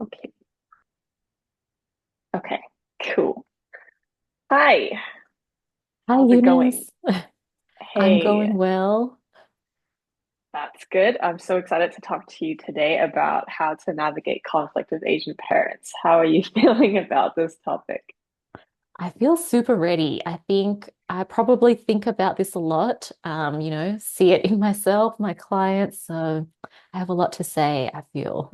Okay. Okay. Cool. Hi. Hi, How's it going? Eunice. I'm Hey, going well. that's good. I'm so excited to talk to you today about how to navigate conflict with Asian parents. How are you feeling about this topic? I feel super ready. I think I probably think about this a lot, see it in myself, my clients. So I have a lot to say, I feel.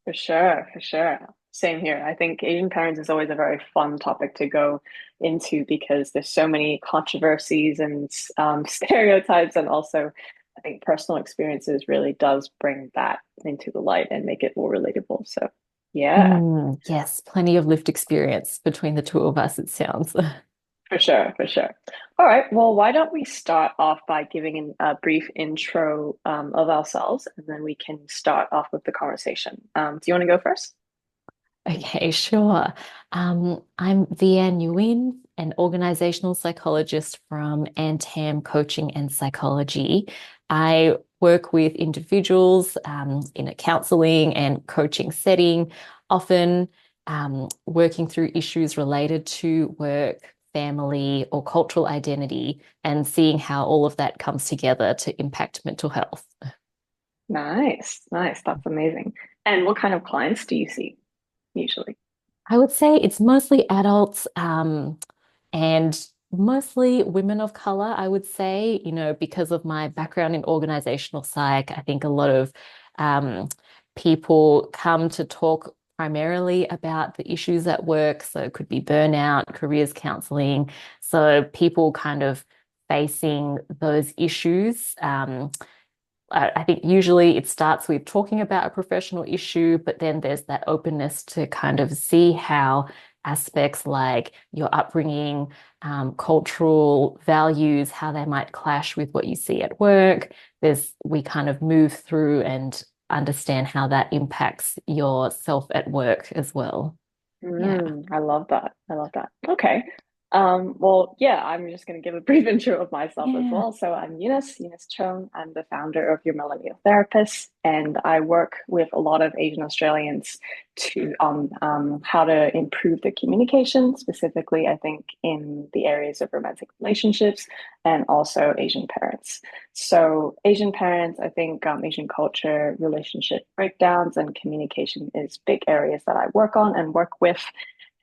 For sure, for sure. Same here. I think Asian parents is always a very fun topic to go into because there's so many controversies and stereotypes, and also I think personal experiences really does bring that into the light and make it more relatable. So, yeah. Yes, plenty of lived experience between the two of us, it sounds. For sure, for sure. All right. Well, why don't we start off by giving a brief intro of ourselves, and then we can start off with the conversation. Do you want to go first? Okay, sure. I'm Vi-An Nguyen, an organizational psychologist from An Tam Coaching and Psychology. I work with individuals in a counseling and coaching setting, often working through issues related to work, family, or cultural identity, and seeing how all of that comes together to impact mental health. Nice, nice. That's amazing. And what kind of clients do you see usually? I would say it's mostly adults, and mostly women of color, I would say, because of my background in organizational psych, I think a lot of um, people come to talk primarily about the issues at work. So it could be burnout, careers counseling. So people kind of facing those issues. I think usually it starts with talking about a professional issue, but then there's that openness to kind of see how aspects like your upbringing, cultural values, how they might clash with what you see at work. We kind of move through and understand how that impacts yourself at work as well. Yeah. I love that. I love that. Okay. Well, yeah, I'm just going to give a brief intro of myself as Yeah. well. So I'm Eunice Chung. I'm the founder of Your Millennial Therapist, and I work with a lot of Asian Australians to how to improve their communication, specifically, I think, in the areas of romantic relationships and also Asian parents. So, Asian parents, I think Asian culture, relationship breakdowns, and communication is big areas that I work on and work with.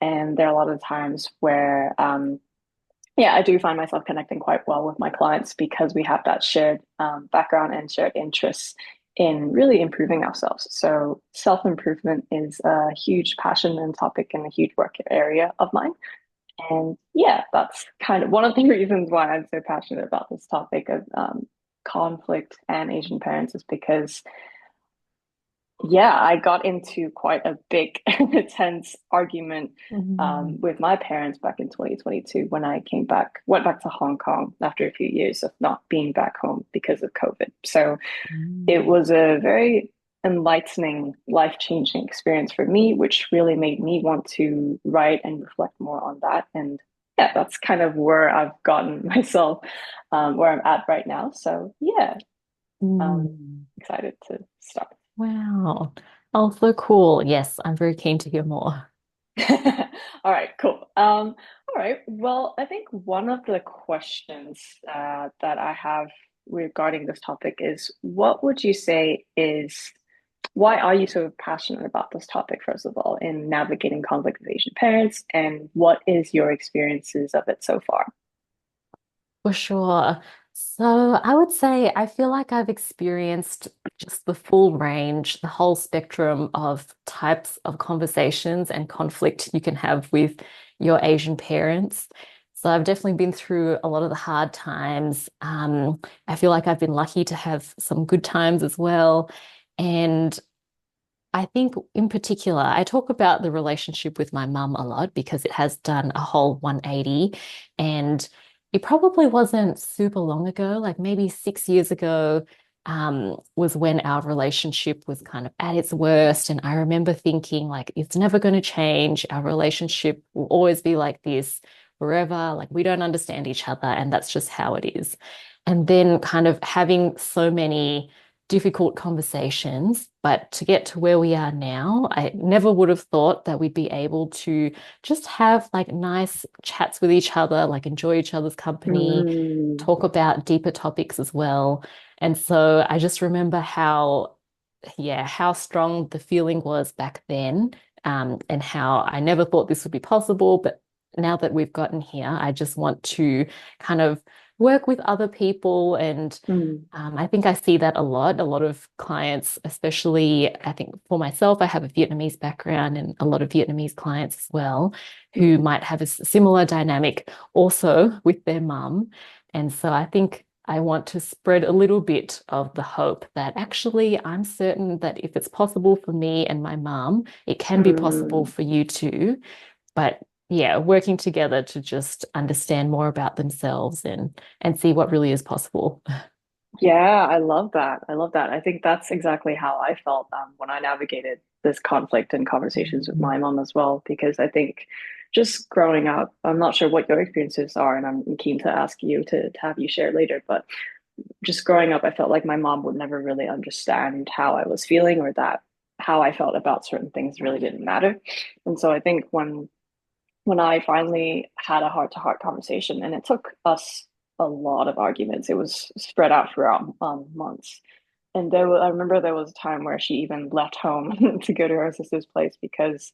And there are a lot of times where, yeah, I do find myself connecting quite well with my clients because we have that shared background and shared interests in really improving ourselves. So, self improvement is a huge passion and topic and a huge work area of mine. And yeah, that's kind of one of the reasons why I'm so passionate about this topic of conflict and Asian parents is because, yeah, I got into quite a big, tense argument Mhm. with my parents back in 2022 when I went back to Hong Kong after a few years of not being back home because of COVID. So it Mm. was a very enlightening, life-changing experience for me, which really made me want to write and reflect more on that. And yeah, that's kind of where I've gotten myself, where I'm at right now. So yeah, Mm. excited to start. Wow. Oh, so cool. Yes, I'm very keen to hear more. All right, cool. All right. Well, I think one of the questions that I have regarding this topic is, what would you say is why are you so passionate about this topic, first of all, in navigating conflict with Asian parents, and what is your experiences of it so far? For sure. So I would say I feel like I've experienced just the full range, the whole spectrum of types of conversations and conflict you can have with your Asian parents. So I've definitely been through a lot of the hard times. I feel like I've been lucky to have some good times as well. And I think in particular, I talk about the relationship with my mum a lot because it has done a whole 180. And it probably wasn't super long ago, like maybe 6 years ago, was when our relationship was kind of at its worst. And I remember thinking, like, it's never going to change. Our relationship will always be like this forever. Like, we don't understand each other. And that's just how it is. And then kind of having so many difficult conversations. But to get to where we are now, I never would have thought that we'd be able to just have like nice chats with each other, like enjoy each other's company, Mm, talk about deeper topics as well. And so I just remember how, yeah, how strong the feeling was back then, and how I never thought this would be possible. But now that we've gotten here, I just want to kind of work with other people. And mm, I think I see that a lot. A lot of clients, especially I think for myself, I have a Vietnamese background and a lot of Vietnamese clients as well, who mm, might have a similar dynamic also with their mum. And so I think I want to spread a little bit of the hope that actually I'm certain that if it's possible for me and my mum, it can be possible mm. for you too. But yeah, working together to just understand more about themselves and see what really is possible. Yeah, I love that. I love that. I think that's exactly how I felt when I navigated this conflict and conversations with Mm, my mom as well. Because I think just growing up, I'm not sure what your experiences are, and I'm keen to ask you to have you share later. But just growing up, I felt like my mom would never really understand how I was feeling or that how I felt about certain things really didn't matter. And so I think when I finally had a heart-to-heart conversation, and it took us a lot of arguments. It was spread out throughout months. And I remember there was a time where she even left home to go to her sister's place because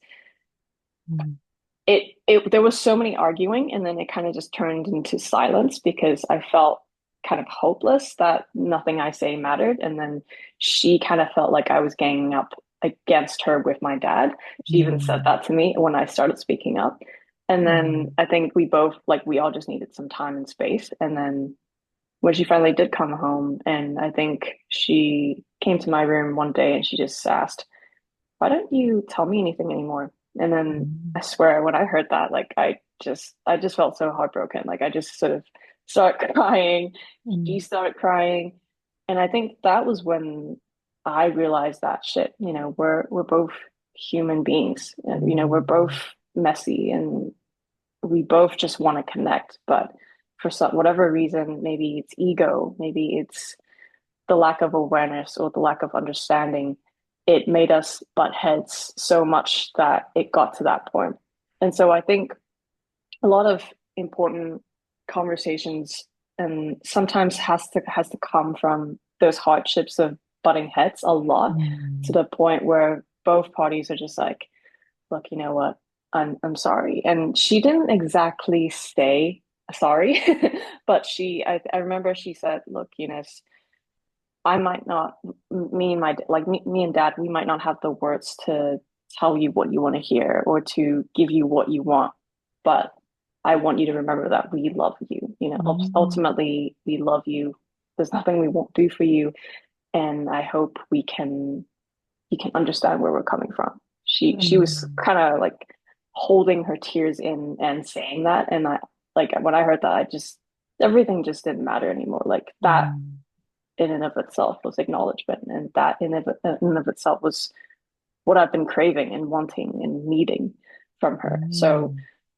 mm, there was so many arguing, and then it kind of just turned into silence because I felt kind of hopeless that nothing I say mattered. And then she kind of felt like I was ganging up against her with my dad. She even said mm, that to me when I started speaking up. And then mm, I think we both, like, we all just needed some time and space. And then when she finally did come home, and I think she came to my room one day and she just asked, why don't you tell me anything anymore? And then I mm, swear, when I heard that, like, I just felt so heartbroken. Like, I just sort of started crying. She mm, started crying. And I think that was when I realized that shit, we're both human beings. And, we're both mm, messy and we both just want to connect. But for some whatever reason, maybe it's ego, maybe it's the lack of awareness or the lack of understanding, it made us butt heads so much that it got to that point. And so I think a lot of important conversations and sometimes has to come from those hardships of butting heads a lot, to mm, the point where both parties are just like, look, you know what? I'm sorry. And she didn't exactly say sorry, but I remember she said, look, Eunice, I might not, me and me and dad, we might not have the words to tell you what you want to hear or to give you what you want, but I want you to remember that we love you. mm, Ultimately, we love you. There's nothing we won't do for you, and I hope you can understand where we're coming from. She was mm, kind of like holding her tears in and saying that, and I like when I heard that, I just everything just didn't matter anymore. Like that mm, in and of itself was acknowledgement, and that in and of itself was what I've been craving and wanting and needing from her. So mm,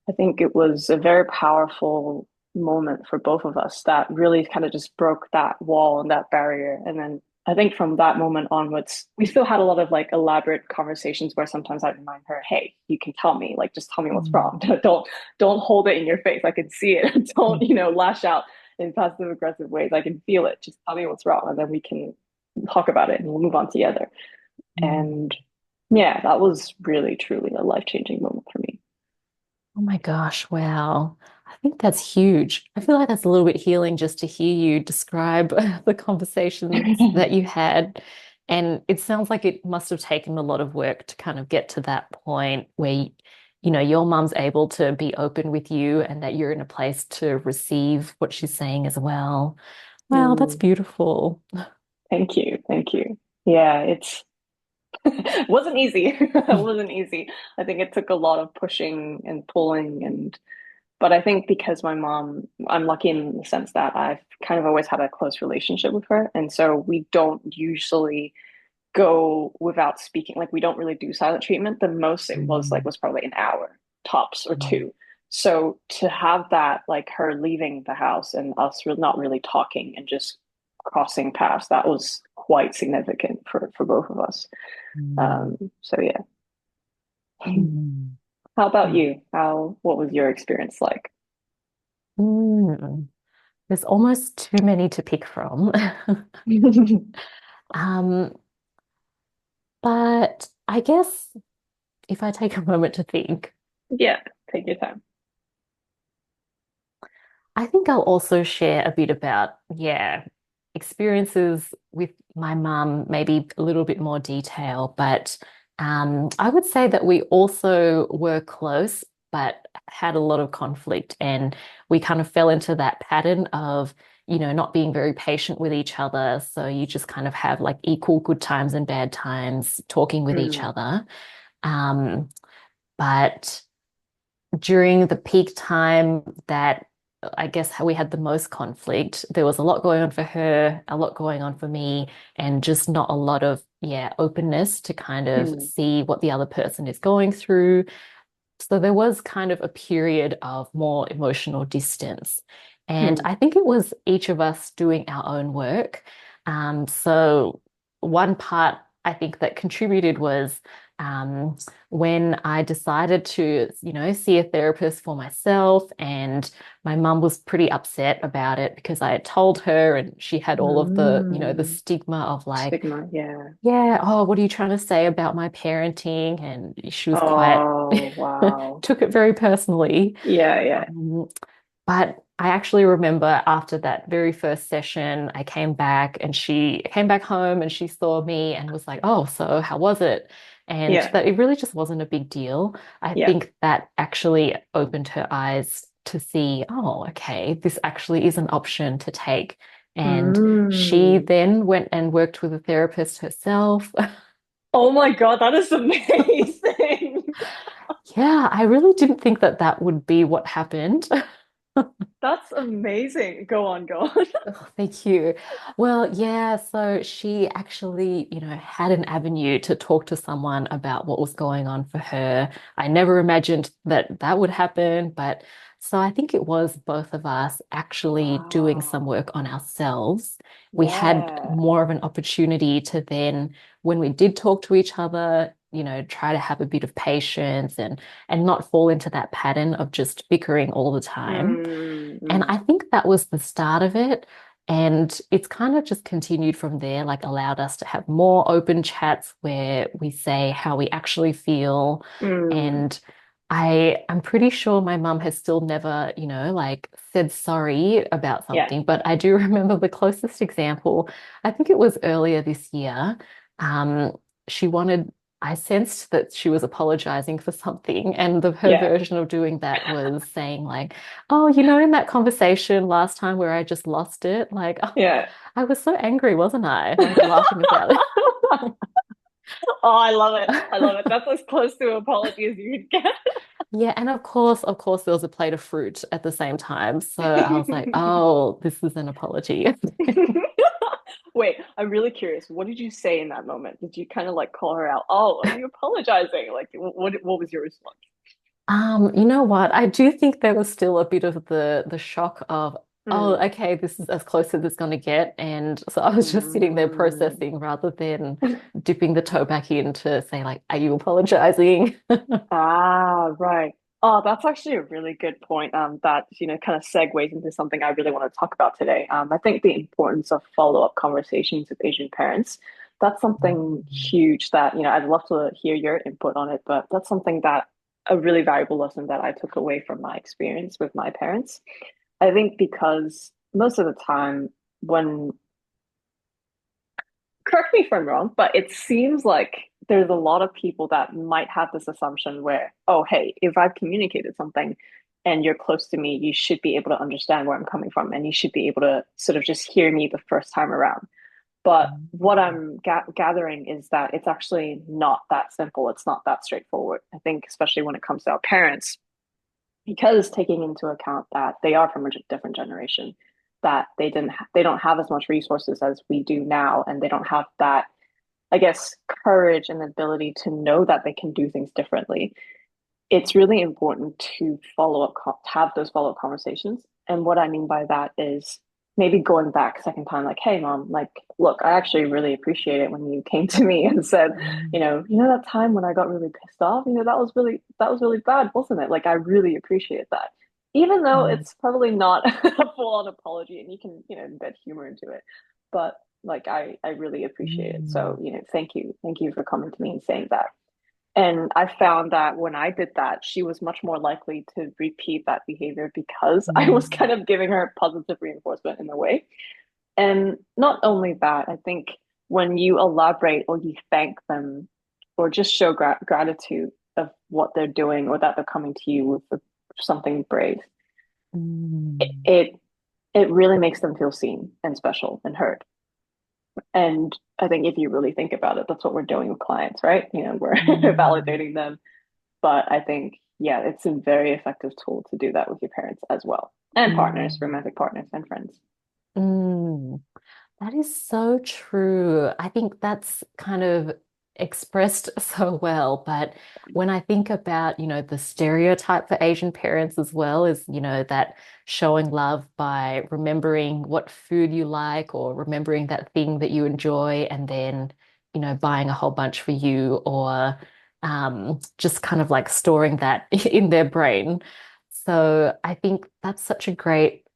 I think it was a very powerful moment for both of us that really kind of just broke that wall and that barrier. And then I think from that moment onwards, we still had a lot of like elaborate conversations where sometimes I'd remind her, "Hey, you can tell me, like, just tell me what's mm, wrong. Don't hold it in your face. I can see it. Don't, mm, lash out in passive aggressive ways. I can feel it. Just tell me what's wrong, and then we can talk about it and we'll move on together." mm. And yeah, that was really truly a life-changing moment for me. Oh my gosh, wow. I think that's huge. I feel like that's a little bit healing just to hear you describe the conversations that you had. And it sounds like it must have taken a lot of work to kind of get to that point where, your mum's able to be open with you and that you're in a place to receive what she's saying as well. Wow, that's Mm, beautiful. thank you. Thank you. Yeah, it wasn't easy. It wasn't easy. I think it took a lot of pushing and pulling but I think because I'm lucky in the sense that I've kind of always had a close relationship with her. And so we don't usually go without speaking. Like we don't really do silent treatment. The most it was like Mm, was probably an hour tops or mm, two. So to have that, like her leaving the house and us not really talking and just crossing paths, that was quite significant for both of us. Mm, So yeah. mm, How about mm, you? What was your experience like? mm. There's almost too many to pick from. Um, but I guess if I take a moment to think, Yeah, take your time. I think I'll also share a bit about, experiences with my mum, maybe a little bit more detail. But I would say that we also were close, but had a lot of conflict. And we kind of fell into that pattern of, not being very patient with each other. So you just kind of have like equal good times and bad times talking with each Mm, other. Um, but during the peak time that I guess how we had the most conflict, there was a lot going on for her, a lot going on for me, and just not a lot of, openness to kind of mm, see what the other person is going through. So there was kind of a period of more emotional distance. And mm, I think it was each of us doing our own work. So one part I think that contributed was um, when I decided to, see a therapist for myself. And my mum was pretty upset about it because I had told her and she had all of the mm. stigma of like, Stigma, yeah. yeah, oh, what are you trying to say about my parenting? And she was quite, Oh, wow. took it very personally. Yeah, yeah, Um, but I actually remember after that very first session, I came back and she came back home and she saw me and was like, oh, so how was it? And yeah, that it really just wasn't a big deal. I yeah. think that actually opened her eyes to see, oh, okay, this actually is an option to take. And she Mm. then went and worked with a therapist herself. Oh my God, that is amazing. Yeah, I really didn't think that that would be what happened. That's amazing. Go on, go on. Oh, thank you. Well, yeah, so she actually, had an avenue to talk to someone about what was going on for her. I never imagined that that would happen, but so I think it was both of us actually doing some Wow. work on ourselves. We had Yeah. more of an opportunity to then, when we did talk to each other, try to have a bit of patience and not fall into that pattern of just bickering all the time. Mm, And mm. I think that was the start of it. And it's kind of just continued from there, like allowed us to have more open chats where we say how we actually feel. Mm. And I'm pretty sure my mum has still never, like said sorry about Yeah, something. But I do remember the closest example. I think it was earlier this year. Um, she wanted I sensed that she was apologizing for something, and her yeah, version of doing that was saying like, oh, in that conversation last time where I just lost it, like, oh, yeah. I was so angry, wasn't I? Like laughing about it. Oh, I love it. I love it. That's as close to an apology as you could Yeah, and of course, there was a plate of fruit at the same time. So I was like, get. oh, this is an apology. Wait, I'm really curious. What did you say in that moment? Did you kind of like call her out? Oh, are you apologizing? Like, what was your response? You know what? I do think there was still a bit of the shock of, oh, Mm, okay, this is as close as it's going to get. And so I was just sitting there mm. processing rather than dipping the toe back in to say, like, are you apologizing? Ah, right. Oh, that's actually a really good point. That kind of segues into something I really want to talk about today. I think the importance of follow-up conversations with Asian parents. That's something huge that, I'd love to hear your input on it, but that's something that a really valuable lesson that I took away from my experience with my parents. I think because most of the time when correct me if I'm wrong, but it seems like there's a lot of people that might have this assumption where, oh, hey, if I've communicated something and you're close to me, you should be able to understand where I'm coming from and you should be able to sort of just hear me the first time around. But what I'm gathering is that it's actually not that simple. It's not that straightforward. I think, especially when it comes to our parents, because taking into account that they are from a different generation, that they don't have as much resources as we do now, and they don't have that, I guess, courage and ability to know that they can do things differently. It's really important to have those follow up conversations. And what I mean by that is maybe going back second time, like, hey mom, like, look, I actually really appreciate it when you came to me and said, Mm, that time when I got really pissed off, that was really bad, wasn't it? Like, I really appreciate that. Even though mm, it's probably not a full-on apology and you can, embed humor into it. But like I really appreciate it. So, mm, thank you. Thank you for coming to me and saying that. And I found that when I did that, she was much more likely to repeat that behavior because I was mm, kind of giving her positive reinforcement in a way. And not only that, I think when you elaborate or you thank them or just show gratitude of what they're doing or that they're coming to you with something brave, mm, it it really makes them feel seen and special and heard. And I think if you really think about it, that's what we're doing with clients, right? We're mm, validating them. But I think, yeah, it's a very effective tool to do that with your parents as well, and partners, mm, romantic partners, and friends. mm. That is so true. I think that's kind of expressed so well. But when I think about, the stereotype for Asian parents as well is, that showing love by remembering what food you like or remembering that thing that you enjoy and then, buying a whole bunch for you or just kind of like storing that in their brain. So I think that's such a great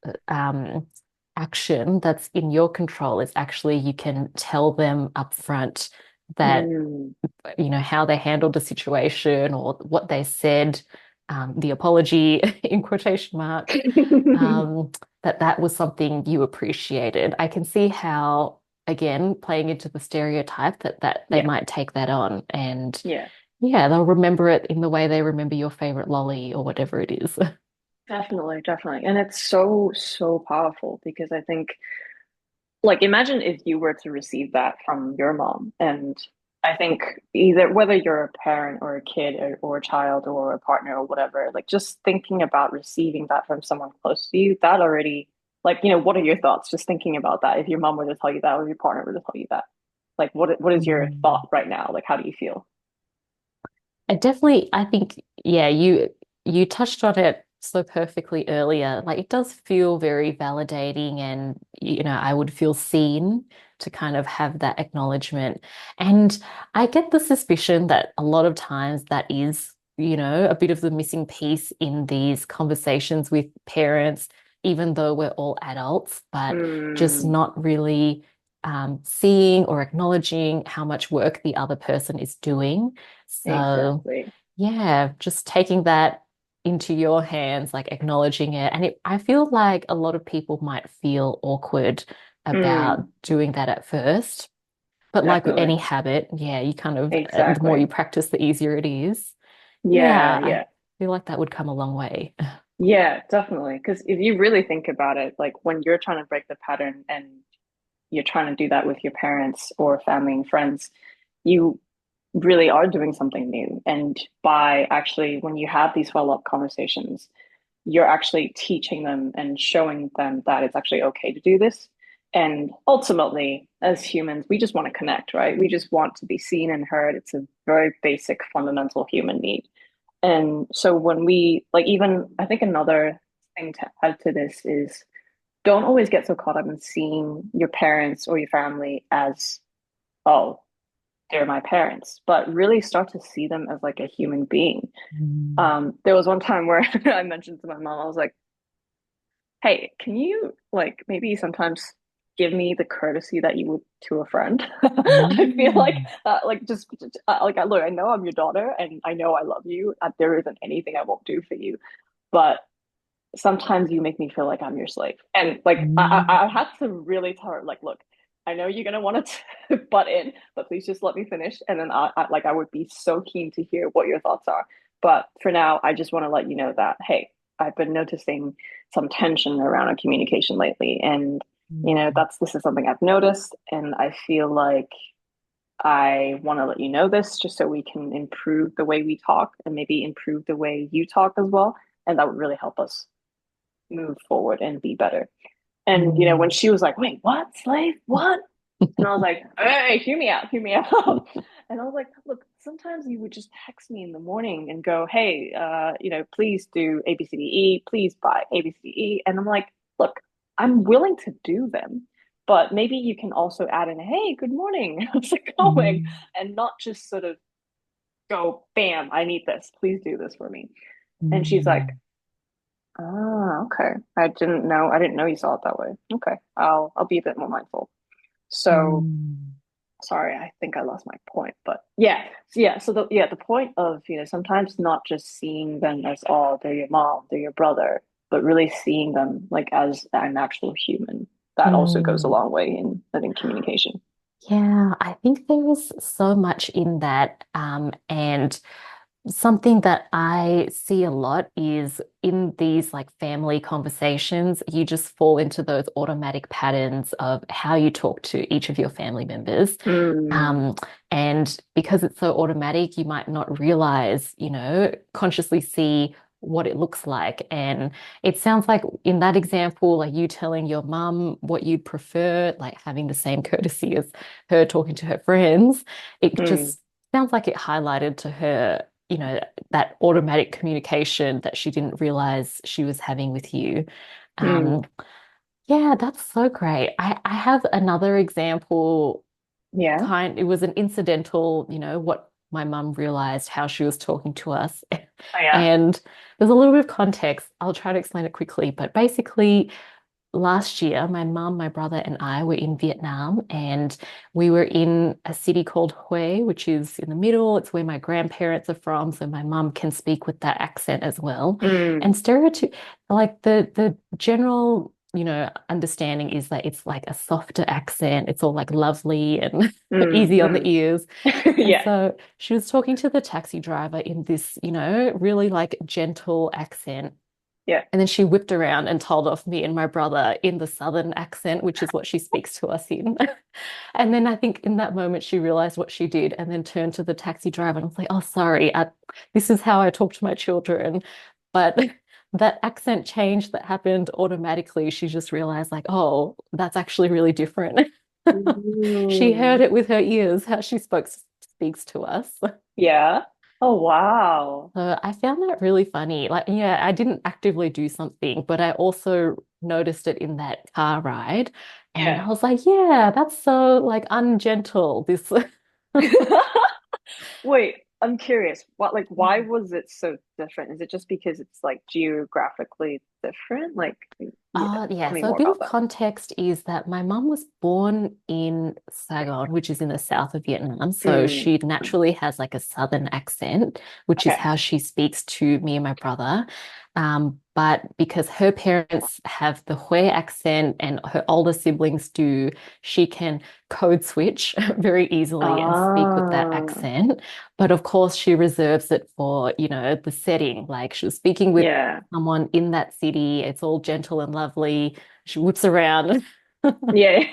action that's in your control is actually you can tell them upfront that, Mm. how they handled the situation or what they said, the apology in quotation marks, um, that was something you appreciated. I can see how, again, playing into the stereotype that they Yeah, might take that on and yeah, yeah, they'll remember it in the way they remember your favorite lolly or whatever it is. definitely, definitely. And it's so, so powerful because I think, like, imagine if you were to receive that from your mom. And I think either whether you're a parent or a kid or a child or a partner or whatever, like, just thinking about receiving that from someone close to you, that already, like, what are your thoughts just thinking about that? If your mom were to tell you that or your partner were to tell you that, like, what is your Mm. thought right now? Like, how do you feel? I think, yeah, you touched on it so perfectly earlier. Like it does feel very validating and I would feel seen to kind of have that acknowledgement. And I get the suspicion that a lot of times that is, a bit of the missing piece in these conversations with parents, even though we're all adults, but just Mm, not really seeing or acknowledging how much work the other person is doing. So, exactly. yeah, just taking that into your hands, like acknowledging it. And I feel like a lot of people might feel awkward about Mm, doing that at first. But like with definitely. any habit, yeah, you kind of, the more you Exactly. practice, the easier it is. Yeah, Yeah, I yeah. feel like that would come a long way. Yeah, definitely. Because if you really think about it, like when you're trying to break the pattern and you're trying to do that with your parents or family and friends, you really are doing something new. And by actually, when you have these follow-up conversations, you're actually teaching them and showing them that it's actually okay to do this. And ultimately, as humans, we just want to connect, right? We just want to be seen and heard. It's a very basic, fundamental human need. And so when we like, even I think another thing to add to this is don't always get so caught up in seeing your parents or your family as, oh, they're my parents, but really start to see them as like a human being. Mm. There was one time where I mentioned to my mom, I was like, hey, can you like maybe sometimes give me the courtesy that you would to a friend? I feel Mm. like just like look, I know I'm your daughter and I know I love you. There isn't anything I won't do for you, but sometimes you make me feel like I'm your slave. And like Mm. I had to really tell her, like, look, I know you're gonna want to butt in, but please just let me finish. And then I would be so keen to hear what your thoughts are. But for now, I just want to let you know that, hey, I've been noticing some tension around our communication lately. And Mm. this is something I've noticed, and I feel like I want to let you know this just so we can improve the way we talk and maybe improve the way you talk as well. And that would really help us move forward and be better. And when Mm. she was like, "Wait, what? Slave? What?" And I was like, "Hey, hear me out, hear me out." And I was like, "Look, sometimes you would just text me in the morning and go, hey, please do A, B, C, D, E. Please buy A, B, C, D, E." And I'm like, "Look." I'm willing to do them, but maybe you can also add in, hey, good morning, how's it going? Mm, And not just sort of go, bam, I need this. Please do this for me. And she's like, mm, ah, okay. I didn't know you saw it that way. Okay. I'll be a bit more mindful. So mm, sorry, I think I lost my point, but yeah. So the point of, sometimes not just seeing them as, oh, they're your mom, they're your brother, but really seeing them like as an actual human. That also goes a mm. long way in letting communication. Yeah, I think there is so much in that. And something that I see a lot is in these like family conversations, you just fall into those automatic patterns of how you talk to each of your family members. Mm, Um, and because it's so automatic, you might not realize, consciously see what it looks like. And it sounds like in that example, like you telling your mum what you'd prefer, like having the same courtesy as her talking to her friends, it mm, just sounds like it highlighted to her, that automatic communication that she didn't realize she was having with you. mm. Um, yeah, that's so great. I have another example Yeah. it was an incidental, what my mum realized how she was talking to us. Oh, yeah. And there's a little bit of context. I'll try to explain it quickly, but basically last year, my mum, my brother, and I were in Vietnam, and we were in a city called Hue, which is in the middle. It's where my grandparents are from, so my mum can speak with that accent as well. Mm, And stereotype, like the general, understanding is that it's like a softer accent. It's all like lovely and mm, easy on the mm. ears. And Yeah. so she was talking to the taxi driver in this, really like gentle accent. Yeah. And then she whipped around and told off me and my brother in the Southern accent, which is what she speaks to us in. And then I think in that moment she realized what she did and then turned to the taxi driver and was like, oh, sorry, this is how I talk to my children. But that accent change that happened automatically, she just realized, like, oh, that's actually really different. She heard Mm. it with her ears, how she speaks to us. Yeah. Oh, wow. So I found that really funny. Like, yeah, I didn't actively do something, but I also noticed it in that car ride. And I Yeah. was like, yeah, that's so like ungentle. This Wait, I'm curious. Why was it so different? Is it just because it's like geographically different? Like, yeah, Yeah. tell me So a more bit about of that. context is that my mum was born in Saigon, which is in the south of Vietnam. So Mm, she naturally has like a southern accent, which is okay. how she speaks to me and my brother. But because her parents have the Hue accent and her older siblings do, she can code switch very easily and speak with that Ah, accent. But of course, she reserves it for, the setting. Like she was speaking with yeah. someone in that city. It's all gentle and lovely. She whips around. Yeah.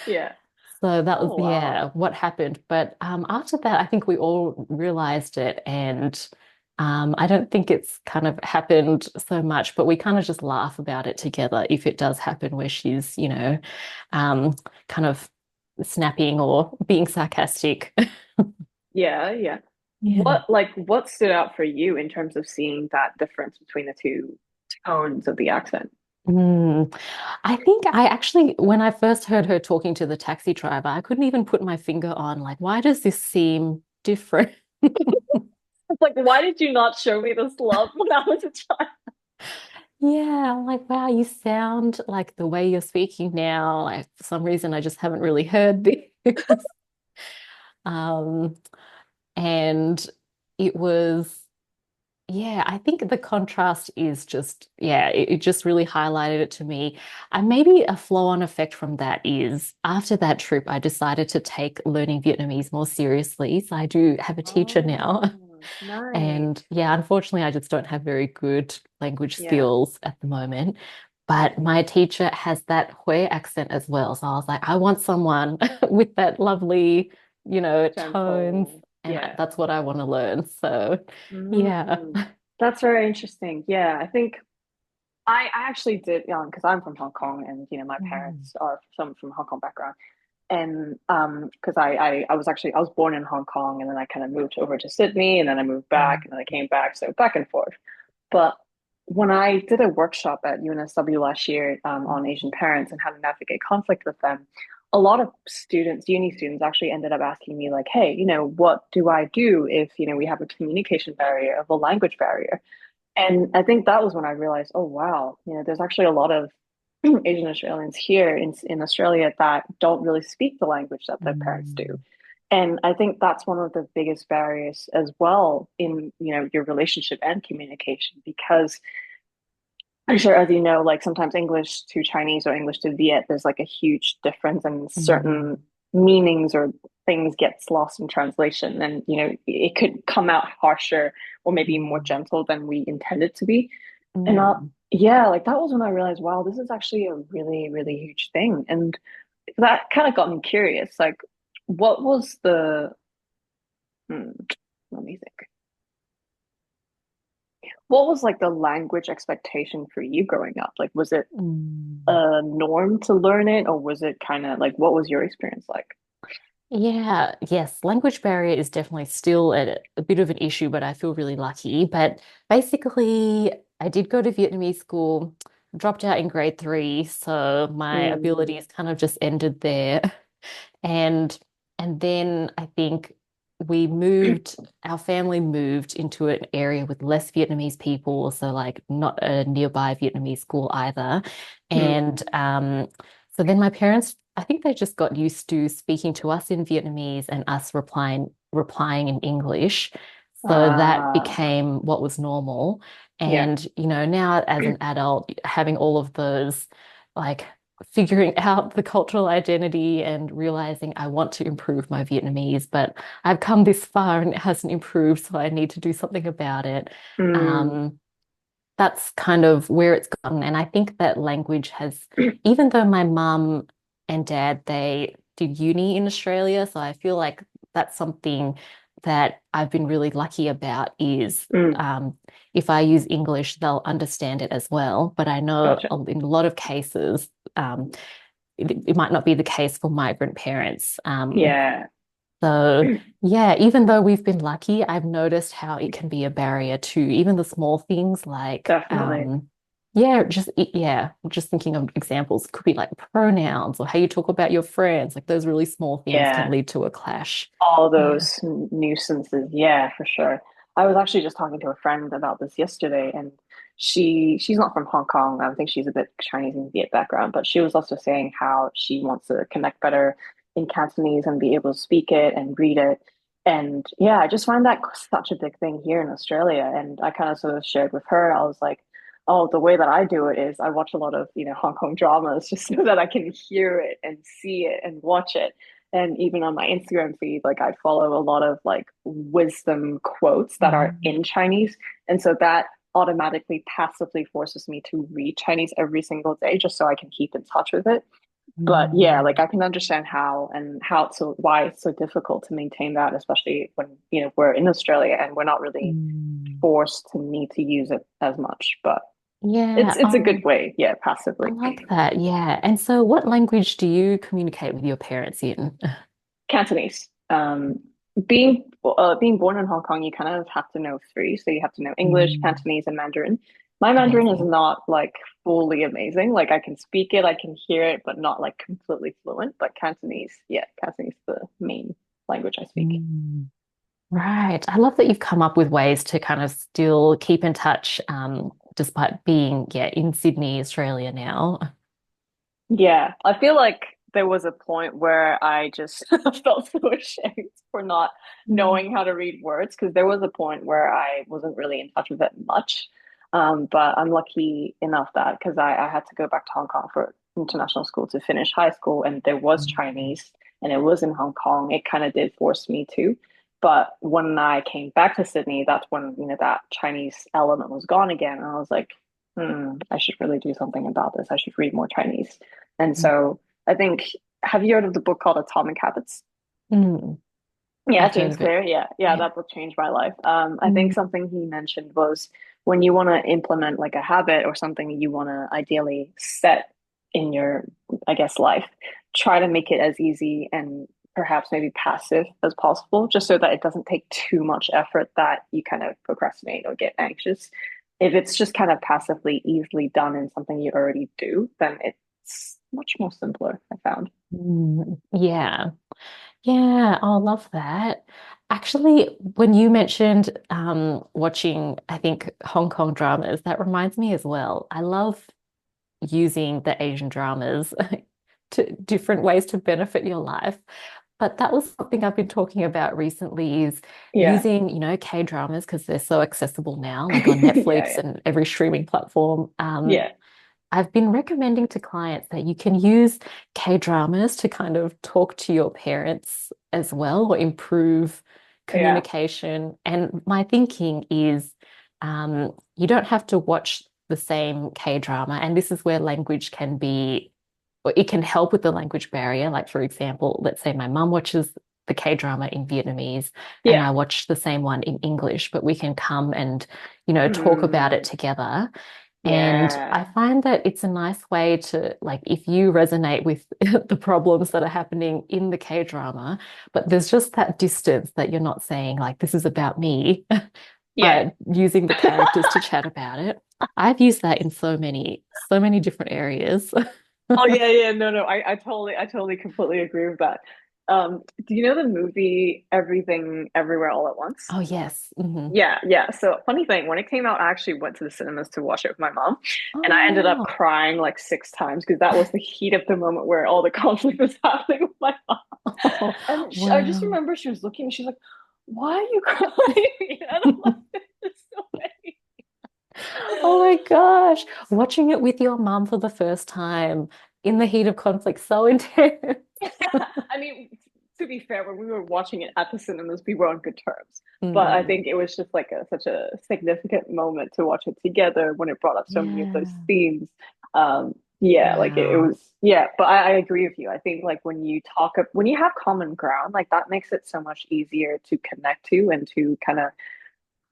Yeah. So that was, Oh, yeah, wow. what happened. But after that, I think we all realized it. And I don't think it's kind of happened so much, but we kind of just laugh about it together if it does happen where she's, um, kind of snapping or being sarcastic. Yeah, yeah. Yeah. What stood out for you in terms of seeing that difference between the two tones of the accent? Mm. I think I actually, when I first heard her talking to the taxi driver, I couldn't even put my finger on, like, why does this seem different? Like, why did you not show me this love when I was a child? Yeah, I'm like, wow, you sound like the way you're speaking now. Like, for some reason, I just haven't really heard this. Um, and it was, yeah, I think the contrast is just, yeah, it just really highlighted it to me. And maybe a flow-on effect from that is after that trip, I decided to take learning Vietnamese more seriously. So I do have a teacher now. Oh, nice. And yeah, unfortunately, I just don't have very good language Yeah, skills at the moment. But my teacher has that Hue accent as well. So I was like, I want someone with that lovely, tones. gentle. And Yeah. that's what I want to learn. So yeah. Mm, that's very interesting. Yeah, I think I actually did, because I'm from Hong Kong, and my Mm. parents are some from Hong Kong background. And because I was born in Hong Kong, and then I kind of moved over to Sydney, and then I moved back, Mm. and then I came back, so back and forth. But when I did a workshop at UNSW last year on Asian parents and how to navigate conflict with them, a lot of students, uni students, actually ended up asking me like, "Hey, what do I do if we have a communication barrier, of a language barrier?" And I think that was when I realized, oh wow, there's actually a lot of Asian Australians here in Australia that don't really speak the language that their parents do. Mm. And I think that's one of the biggest barriers as well in, your relationship and communication, because I'm sure, as you know, like sometimes English to Chinese or English to Viet, there's like a huge difference, and certain Mm. meanings or things gets lost in translation. And, it could come out harsher or maybe more Mm. gentle than we intended to be. And Mm. yeah, like that was when I realized, wow, this is actually a really, really huge thing. And that kind of got me curious. Like, what was hmm, let me think. What was like the language expectation for you growing up? Like, was it Mm. a norm to learn it, or was it kind of like, what was your experience like? Yeah, yes, language barrier is definitely still a bit of an issue, but I feel really lucky. But basically, I did go to Vietnamese school, dropped out in grade three, so my Mm, abilities kind of just ended there. And and then I think our family moved into an area with less Vietnamese people, so like not a nearby Vietnamese school either. mm, And so then my parents, I think they just got used to speaking to us in Vietnamese and us replying in English. So that uh, became what was normal. yeah. And, now as an adult, having all of those like figuring out the cultural identity and realizing I want to improve my Vietnamese, but I've come this far and it hasn't improved, so I need to do something about it. Mm, Um, that's kind of where it's gotten. And I think that language even though my mum and dad, they did uni in Australia, so I feel like that's something that I've been really lucky about is mm, if I use English, they'll understand it as well. But I know gotcha. in a lot of cases, it might not be the case for migrant parents. Yeah, So yeah, even though we've been lucky, I've noticed how it can be a barrier to even the small things like, definitely. yeah, just thinking of examples. It could be like pronouns or how you talk about your friends. Like those really small things can Yeah. lead to a clash. All Yeah. those nuisances. Yeah, for sure. I was actually just talking to a friend about this yesterday, and she's not from Hong Kong. I think she's a bit Chinese and Viet background, but she was also saying how she wants to connect better in Cantonese and be able to speak it and read it. And yeah, I just find that such a big thing here in Australia. And I kind of sort of shared with her, I was like, oh, the way that I do it is I watch a lot of, Hong Kong dramas just so that I can hear it and see it and watch it. And even on my Instagram feed, like I follow a lot of like wisdom quotes that are Mm. in Chinese. And so that automatically passively forces me to read Chinese every single day just so I can keep in touch with it. But yeah, like Mm. I can understand how it's so why it's so difficult to maintain that, especially when, we're in Australia and we're not really Mm. forced to need to use it as much. But it's Yeah. it's a good Oh, way, yeah, I passively. like that. Yeah. And so what language do you communicate with your parents in? Cantonese. Being born in Hong Kong, you kind of have to know three. So you have to know English, Mm. Cantonese, and Mandarin. My Mandarin is Amazing. not like fully amazing. Like I can speak it, I can hear it, but not like completely fluent. But Cantonese, yeah, Cantonese is the main language I speak. Mm. Right. I love that you've come up with ways to kind of still keep in touch, despite being, yeah, in Sydney, Australia now. Yeah, I feel like there was a point where I just felt so ashamed for not Mm. knowing how to read words, because there was a point where I wasn't really in touch with it much. But I'm lucky enough that because I had to go back to Hong Kong for international school to finish high school, and there was Mm. Chinese and it was in Hong Kong. It kind of did force me to. But when I came back to Sydney, that's when, that Chinese element was gone again. And I was like, I should really do something about this. I should read more Chinese. And so I think, have you heard of the book called Atomic Habits? Mm. Yeah, I've heard James of it. Clear. Yeah, Yeah. that book changed my life. I think Mm. something he mentioned was when you want to implement like a habit or something you want to ideally set in your, I guess, life, try to make it as easy and perhaps maybe passive as possible, just so that it doesn't take too much effort that you kind of procrastinate or get anxious. if it's just kind of passively, easily done in something you already do, then it's much more simpler, I found. Yeah. Yeah, I love that. Actually, when you mentioned watching, I think, Hong Kong dramas, that reminds me as well. I love using the Asian dramas to different ways to benefit your life. But that was something I've been talking about recently is Yeah. using, K-dramas because they're so accessible now, like on Yeah, Netflix yeah. and every streaming platform. Yeah. I've been recommending to clients that you can use K-dramas to kind of talk to your parents as well or improve Yeah. communication. And my thinking is you don't have to watch the same K-drama. And this is where language can be, or it can help with the language barrier. Like, for example, let's say my mum watches the K-drama in Vietnamese and Yeah. I watch the same one in English, but we can come and, talk about it Mm, together. And I yeah. find that it's a nice way to, like, if you resonate with the problems that are happening in the K-drama, but there's just that distance that you're not saying, like, this is about me, Yeah. but using the characters to chat about it. I've used that in so many different areas. Oh yeah, yeah, no, no, I totally, completely agree with that. Do you know the movie Everything Everywhere All at Once? Oh, yes. Yeah, yeah. So funny thing, when it came out, I actually went to the cinemas to watch it with my mom, Oh, and I ended up wow. crying like 6 times because that was the heat of the moment where all the conflict was happening with my mom. Oh, And I just wow. remember she was looking, she's like, "Why are you crying?" And I'm like, "This is so funny." Oh my gosh. Watching it with your mum for the first time in the heat of conflict, so intense. I mean, to be fair, when we were watching it at the cinemas, we were on good terms. But I Mm, think it was just like such a significant moment to watch it together when it brought up so many of those yeah. themes. Yeah, like it Wow. was, yeah, but I agree with you. I think like when you have common ground, like that makes it so much easier to connect to and to kind of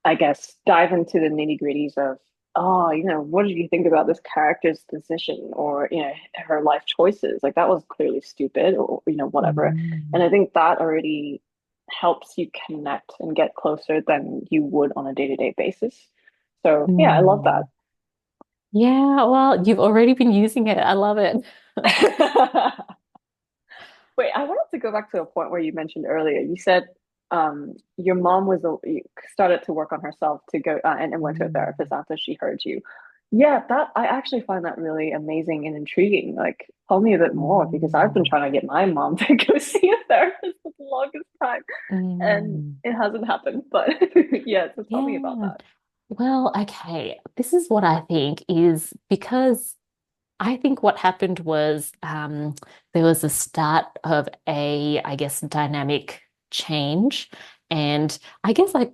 I guess, dive into the nitty gritties of, oh, what did you think about this character's decision or, her life choices? Like that was clearly stupid or, whatever. And Mm. I think that already helps you connect and get closer than you would on a day-to-day basis. So yeah, I love Mm. Yeah, well, you've already been using it. I love it. that. Wait, I wanted to go back to a point where you mentioned earlier. You said your mom started to work on herself to go and went to a therapist Mm. after she heard you. Yeah, that I actually find that really amazing and intriguing. Like, tell me a bit more because I've been Mm. trying to get my mom to go see a therapist for the longest time, and Mm. it hasn't happened. But yeah, so tell me about Yeah. that. Well, okay. This is what I think is because I think what happened was there was a start of I guess, dynamic change. And I guess like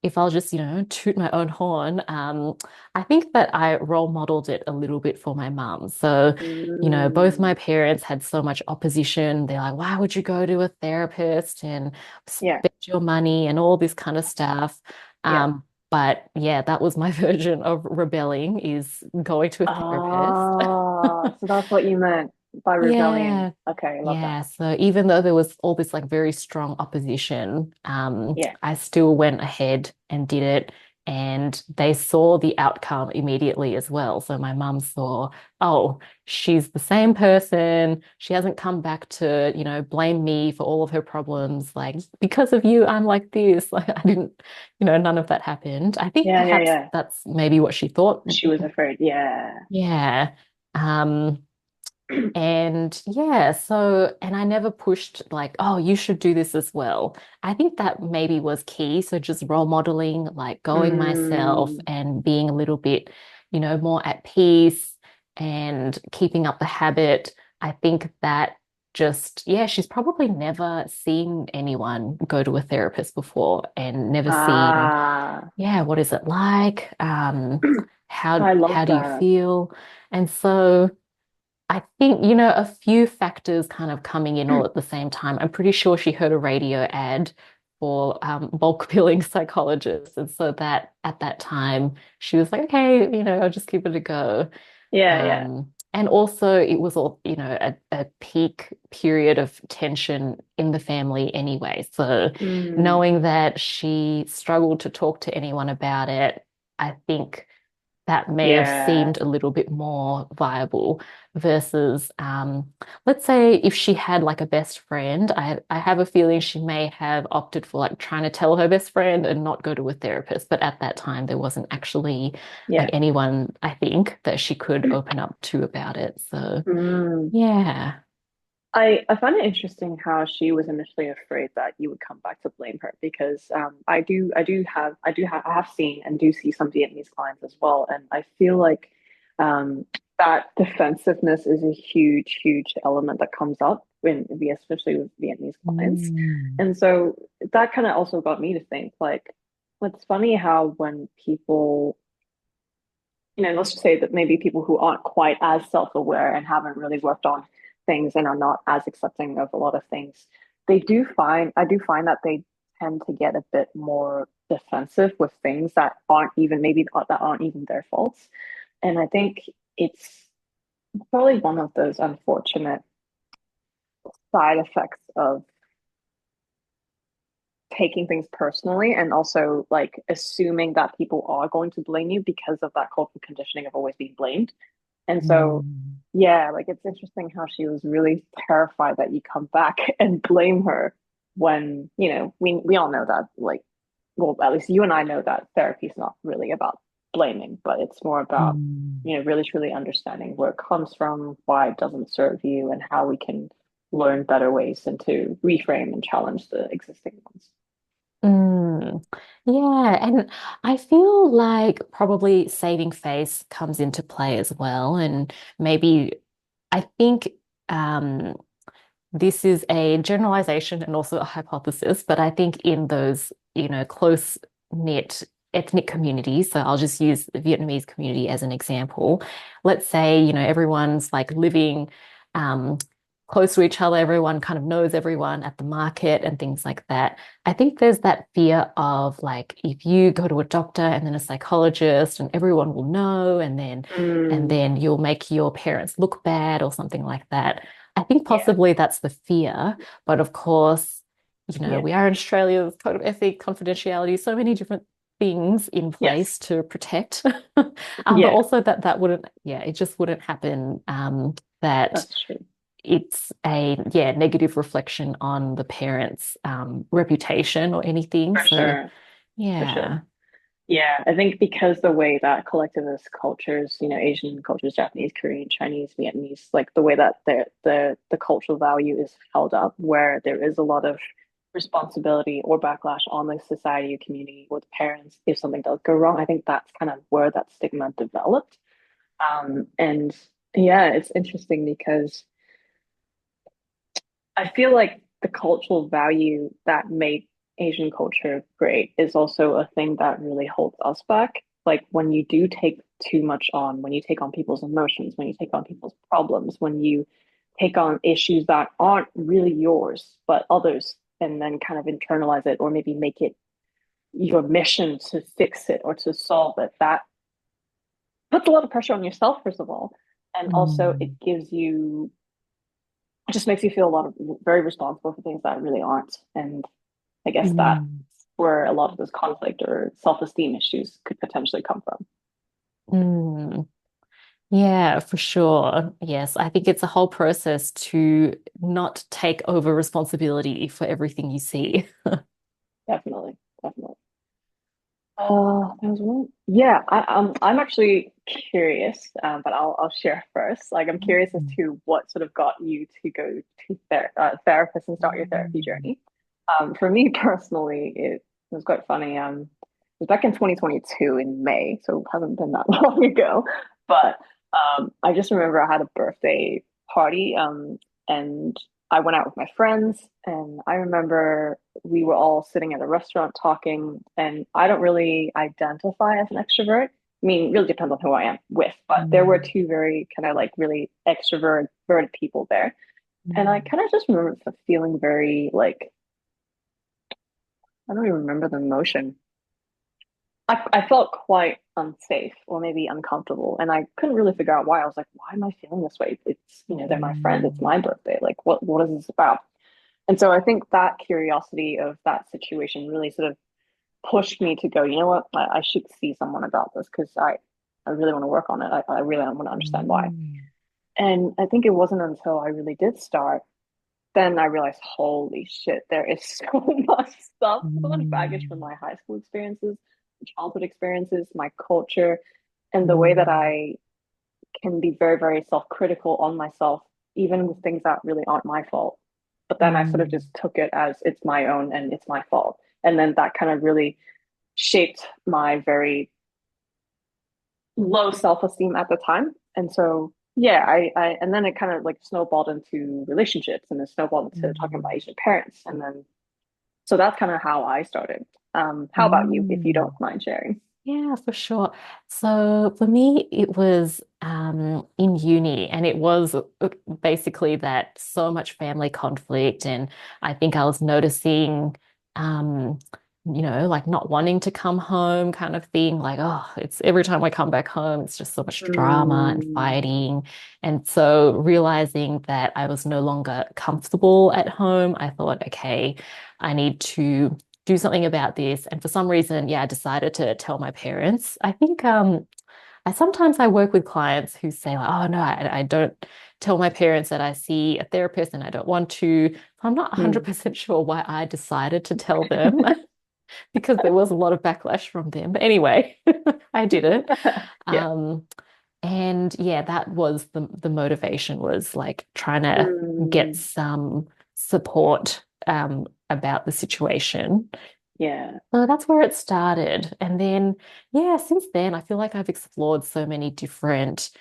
if I'll just, toot my own horn, I think that I role modeled it a little bit for my mum. So, both Mm, my parents had so much opposition. They're like, why would you go to a therapist and yeah, spend your money and all this kind of stuff? yeah. But yeah, that was my version of rebelling is going to a therapist. Ah, so that's what you meant by rebellion. Yeah. Okay, I love that. Yeah. So even though there was all this like very strong opposition, Yeah. I still went ahead and did it. And they saw the outcome immediately as well. So my mum saw, oh, she's the same person. She hasn't come back to, blame me for all of her problems. Like, because of you, I'm like this. Like, I didn't, none of that happened. I think Yeah, yeah, perhaps yeah. that's maybe what she thought. She was afraid. Yeah. Yeah. Um, and yeah, and I never pushed like, oh, you should do this as well. I think that maybe was key. So just role modeling, like going myself Mm, and being a little bit, more at peace and keeping up the habit. I think that just, yeah, she's probably never seen anyone go to a therapist before and never seen, ah, yeah, what is it like? I How love do you that. feel? And so I think, a few factors kind of coming in all at the same time. I'm pretty sure she heard a radio ad for bulk billing psychologists. And so that at that time, she was like, okay, I'll just give it a go. Yeah, yeah. And also, it was all, a peak period of tension in the family anyway. So Mm, knowing that she struggled to talk to anyone about it, I think that may have Yeah. seemed a little bit more viable versus let's say if she had like a best friend, I have a feeling she may have opted for like trying to tell her best friend and not go to a therapist. But at that time there wasn't actually like Yeah. anyone, I think, that she could open up to about it. So Mm. yeah. I find it interesting how she was initially afraid that you would come back to blame her because I have seen and do see some Vietnamese clients as well, and I feel like that defensiveness is a huge element that comes up especially with Vietnamese clients, Mm. and so that kind of also got me to think like, it's funny how when people, let's just say that maybe people who aren't quite as self-aware and haven't really worked on things and are not as accepting of a lot of things, I do find that they tend to get a bit more defensive with things that aren't even maybe that aren't even their faults. And I think it's probably one of those unfortunate side effects of taking things personally and also like assuming that people are going to blame you because of that cultural conditioning of always being blamed. And so, Mm. yeah, like it's interesting how she was really terrified that you come back and blame her when, we all know that, like, well, at least you and I know that therapy is not really about blaming, but it's more about, Mm. really truly understanding where it comes from, why it doesn't serve you, and how we can learn better ways and to reframe and challenge the existing ones. Mm. Yeah, and I feel like probably saving face comes into play as well. And maybe I think um, this is a generalization and also a hypothesis, but I think in those, close knit ethnic communities, so I'll just use the Vietnamese community as an example. Let's say, everyone's like living um, close to each other, everyone kind of knows everyone at the market and things like that. I think there's that fear of like if you go to a doctor and then a psychologist and everyone will know and Mm, then you'll make your parents look bad or something like that. I think yeah, possibly that's the fear, but of course, yeah, we are in Australia, there's code of ethics, confidentiality, so many different things in yes, place to protect. But yeah, also that wouldn't, yeah, it just wouldn't happen. That that's true. it's a negative reflection on the parents' reputation or anything. For So sure, for sure. yeah. Yeah, I think because the way that collectivist cultures, Asian cultures, Japanese, Korean, Chinese, Vietnamese, like the way that the cultural value is held up, where there is a lot of responsibility or backlash on the society or community or the parents if something does go wrong. I think that's kind of where that stigma developed. And yeah, it's interesting because I feel like the cultural value that made Asian culture great is also a thing that really holds us back. Like when you do take too much on, when you take on people's emotions, when you take on people's problems, when you take on issues that aren't really yours, but others, and then kind of internalize it or maybe make it your mission to fix it or to solve it, that puts a lot of pressure on yourself, first of all. And also, Mm, it just makes you feel a lot of very responsible for things that really aren't. And I guess that's mm, where a lot of this conflict or self-esteem issues could potentially come from. mm. Yeah, for sure. Yes, I think it's a whole process to not take over responsibility for everything you see. Definitely, definitely. There was one. Yeah, I'm actually curious, but I'll share first. Like, I'm curious as Mm. to what sort of got you to go to therapist and start your therapy Mm. journey. For me personally, it was quite funny. It was back in 2022 in May, so it hasn't been that long ago. But I just remember I had a birthday party, and I went out with my friends, and I remember we were all sitting at a restaurant talking, and I don't really identify as an extrovert. I mean, it really depends on who I am with, but there were Mm. two very kind of like really extroverted people there. And I Mm. kind of just remember feeling very like, I don't even remember the emotion. I felt quite unsafe or maybe uncomfortable, and I couldn't really figure out why. I was like, why am I feeling this way? It's, they're my friend, it's my birthday. Like, what is this about? And so I think that curiosity of that situation really sort of pushed me to go, you know what, I should see someone about this because I really want to work on it. I really want to understand why. Mm. And I think it wasn't until I really did start, then I realized, holy shit, there is so much stuff, so much baggage from Mm. my high school experiences, childhood experiences, my culture, and the way that Mm. I can be very, very self-critical on myself, even with things that really aren't my fault. But then I sort of Mm. just took it as it's my own and it's my fault. And then that kind of really shaped my very low self-esteem at the time. And so yeah, I and then it kind of like snowballed into relationships and then snowballed into talking about Mm. Asian parents. And then so that's kind of how I started. How about you, if you Mm. don't mind sharing? Yeah, for sure. So for me, it was in uni, and it was basically that so much family conflict, and I think I was noticing, um, like not wanting to come home, kind of thing. Like, oh, it's every time I come back home, it's just so much drama and Mm, fighting, and so realizing that I was no longer comfortable at home, I thought, okay, I need to do something about this. And for some reason, yeah, I decided to tell my parents. I think I work with clients who say like, oh no, I don't tell my parents that I see a therapist and I don't want to. I'm not mm. 100% sure why I decided to tell them because there was a lot of backlash from them. But anyway, I did it. Yeah. Um, and yeah, that was the motivation was like trying to get Mm, some support about the situation. yeah. So that's where it started. And then, yeah, since then, I feel like I've explored so many different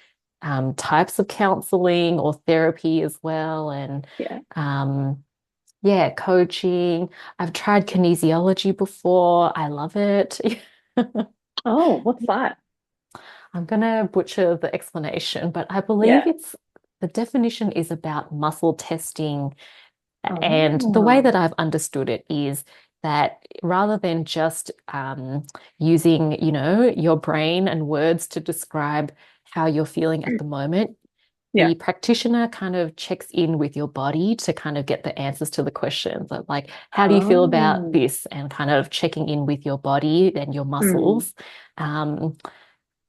types of counseling or therapy as well. And Yeah. um, yeah, coaching. I've tried kinesiology before. I love it. Oh, what's that? I'm gonna butcher the explanation, but I believe Yeah. it's the definition is about muscle testing. And the way Oh. that I've understood it is that rather than just using, your brain and words to describe how you're feeling at the moment, Yeah. the practitioner kind of checks in with your body to kind of get the answers to the questions. Like, how do you feel about Oh. this? And kind of checking in with your body and your Mm, muscles. Um,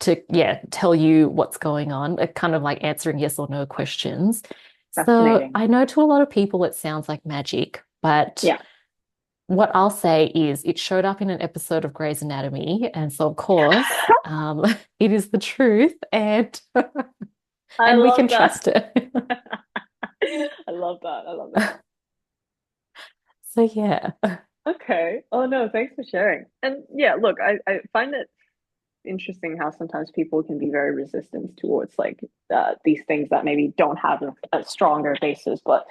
to yeah tell you what's going on, kind of like answering yes or no questions. So fascinating. I know to a lot of people it sounds like magic, but Yeah. what I'll say is it showed up in an episode of Grey's Anatomy, and so of course it is the truth, and I and we love can that. trust it. I love that. I love that. So yeah. Okay. Oh no, thanks for sharing. And yeah, look, I find it interesting how sometimes people can be very resistant towards like these things that maybe don't have a stronger basis. But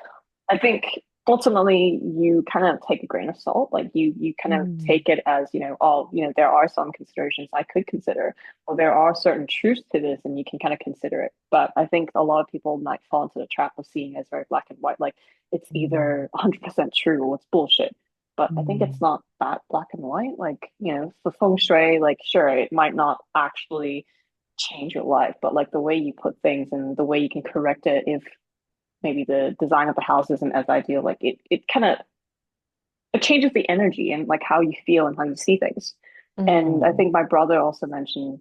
I think ultimately you kind of take a grain of salt. Like you kind of Mm, take it as, oh, there are some considerations I could consider, or there are certain truths to this, and you can kind of consider it. But I think a lot of people might fall into the trap of seeing it as very black and white. Like it's mm, either 100% true or it's bullshit. But I think it's mm, not that black and white. Like, for feng shui, like, sure, it might not actually change your life, but like the way you put things and the way you can correct it if maybe the design of the house isn't as ideal, like it kind of it changes the energy and like how you feel and how you see things. And I mm, think my brother also mentioned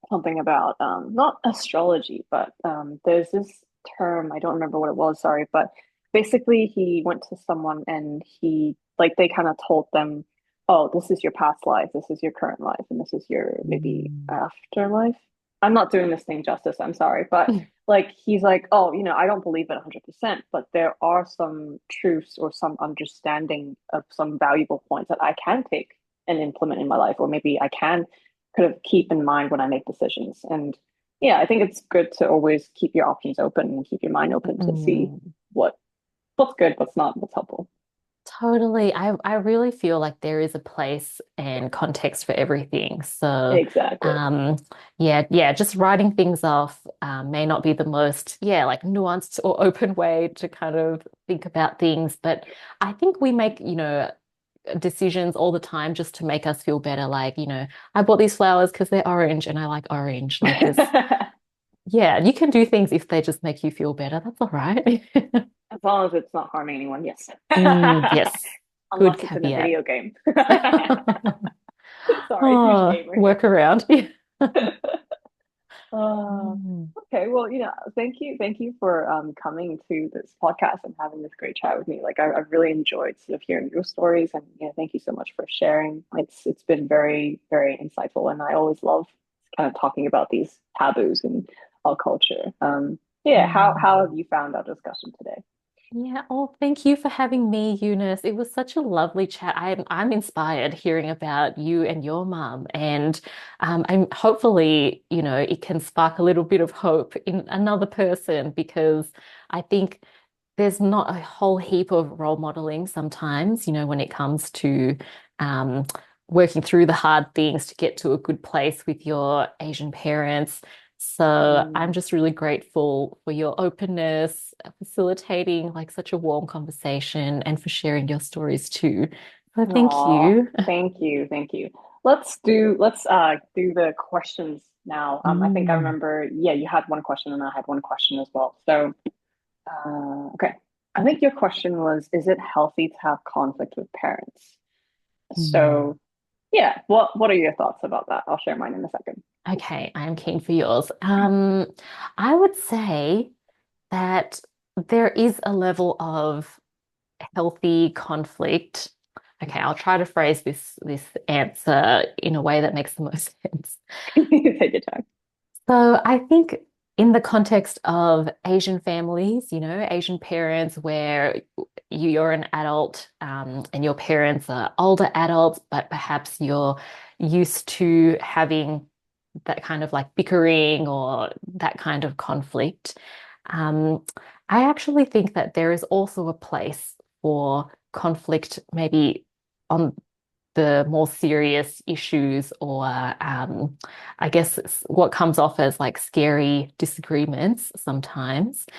something about not astrology, but there's this term, I don't remember what it was, sorry, but basically he went to someone and he like they kind of told them, oh, this is your past life, this is your current life, and this is your maybe mm, afterlife. I'm not doing this thing justice, I'm sorry, but mm, like he's like, oh, I don't believe it 100%, but there are some truths or some understanding of some valuable points that I can take and implement in my life, or maybe I can kind of keep in mind when I make decisions. And yeah, I think it's good to always keep your options open and keep your mind open to see mm. what what's good, what's not, what's helpful. Totally. I really feel like there is a place and context for everything. So, Exactly. um, yeah, just writing things off may not be the most, yeah, like nuanced or open way to kind of think about things. But I think we make, decisions all the time just to make us feel better. Like, I bought these flowers because they're orange and I like orange. Like this, As yeah, you can do things if they just make you feel better. That's all right. long as it's not harming anyone, yes. Yes, good Unless it's in a caveat. video game. Sorry, huge Oh, gamer here. workaround. Uh, Mm. okay, well, thank you for coming to this podcast and having this great chat with me. Like, I've really enjoyed sort of hearing your stories, and thank you so much for sharing. It's been very, very insightful, and I always love kind of talking about these taboos in our culture. Yeah, how Mm. have you found our discussion today? Yeah, oh, thank you for having me, Eunice. It was such a lovely chat. I'm inspired hearing about you and your mum, and I'm hopefully, it can spark a little bit of hope in another person because I think there's not a whole heap of role modeling sometimes, when it comes to um, working through the hard things to get to a good place with your Asian parents. So I'm Mm. just really grateful for your openness, facilitating like such a warm conversation and for sharing your stories too. So thank Aw, you. thank you, thank you. Let's do the questions now. I think I Mm, remember, yeah, you had one question and I had one question as well. So, okay. I think your question was, is it healthy to have conflict with parents? mm. So, yeah, what are your thoughts about that? I'll share mine in a second. Okay, I am keen for yours. I would say that there is a level of healthy conflict. Okay, I'll try to phrase this answer in a way that makes the most sense. Take your time. So I think in the context of Asian families, Asian parents where you're an adult and your parents are older adults, but perhaps you're used to having that kind of like bickering or that kind of conflict. Um, I actually think that there is also a place for conflict, maybe on the more serious issues, or I guess what comes off as like scary disagreements sometimes. Mm,